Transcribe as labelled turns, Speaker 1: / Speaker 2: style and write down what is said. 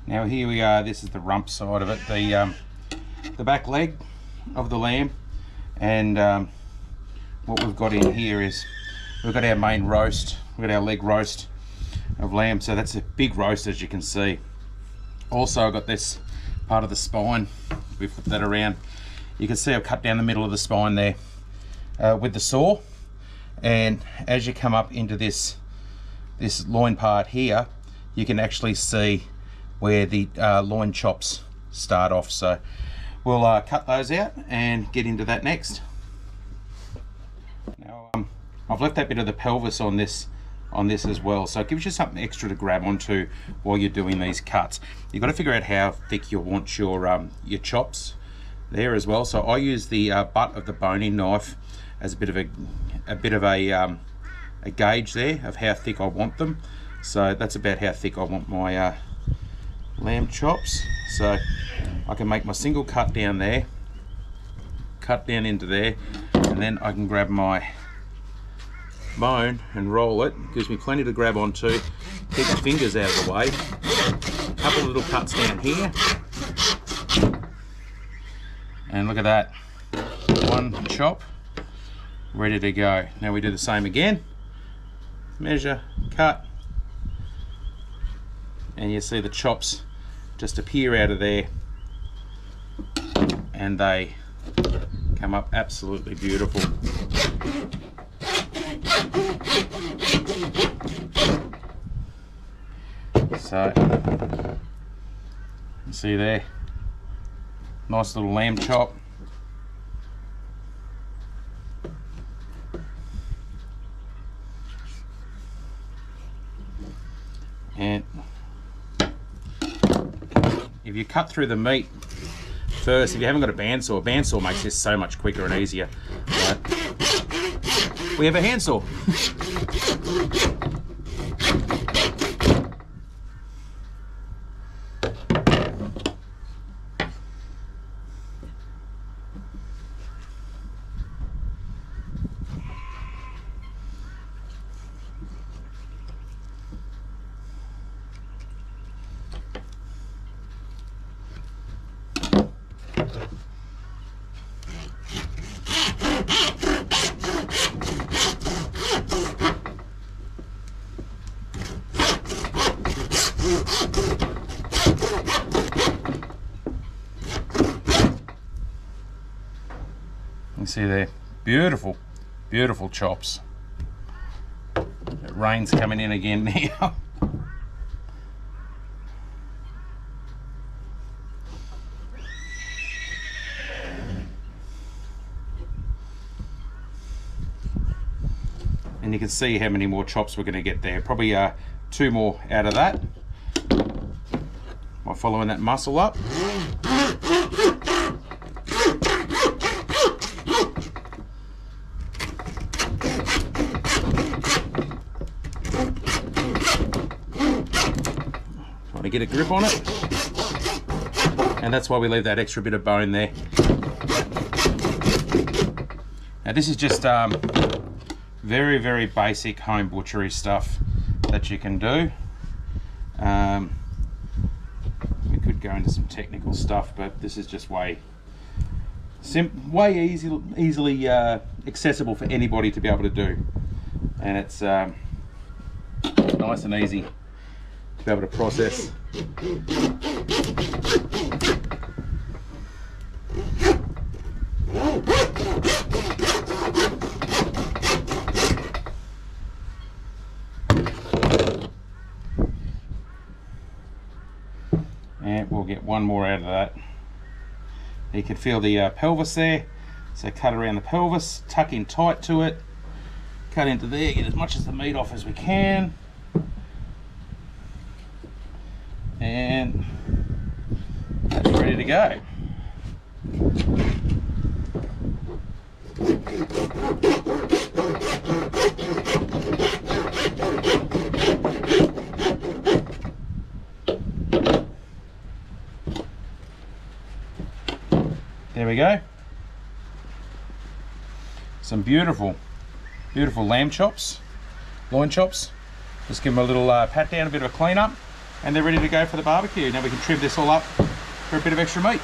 Speaker 1: Now here we are, this is the rump side of it, the back leg of the lamb, and what we've got in here is we've got our main roast, we've got our leg roast of lamb, so that's a big roast as you can see. Also I've got this part of the spine, if we flip that around, you can see I've cut down the middle of the spine there with the saw, and as you come up into this loin part here, you can actually see where the loin chops start off. So we'll cut those out and get into that next. Now I've left that bit of the pelvis on this as well, so it gives you something extra to grab onto while you're doing these cuts. You've got to figure out how thick you want your chops there as well. So I use the butt of the boning knife as a bit of a gauge there of how thick I want them. So that's about how thick I want my lamb chops. So I can make my single cut down there, cut down into there, and then I can grab my bone and roll it. Gives me plenty to grab onto, keep my fingers out of the way. A couple of little cuts down here, and look at that, one chop ready to go. Now we do the same again, measure, cut, and you see the chops just appear out of there, and they come up absolutely beautiful. So you see there, nice little lamb chop. And if you cut through the meat first, if you haven't got a bandsaw makes this so much quicker and easier. But we have a handsaw. You see there, beautiful, beautiful chops. The rain's coming in again now. And you can see how many more chops we're going to get there. Probably 2 more out of that. By following that muscle up. Trying to get a grip on it. And that's why we leave that extra bit of bone there. Now this is just very, very basic home butchery stuff that you can do. We could go into some technical stuff, but this is just way easily accessible for anybody to be able to do, and it's nice and easy to be able to process. And we'll get one more out of that. You can feel the pelvis there, so cut around the pelvis, tuck in tight to it, cut into there, get as much of the meat off as we can, and that's ready to go. There we go. Some beautiful, beautiful lamb chops, loin chops. Just give them a little pat down, a bit of a clean up, and they're ready to go for the barbecue. Now we can trim this all up for a bit of extra meat.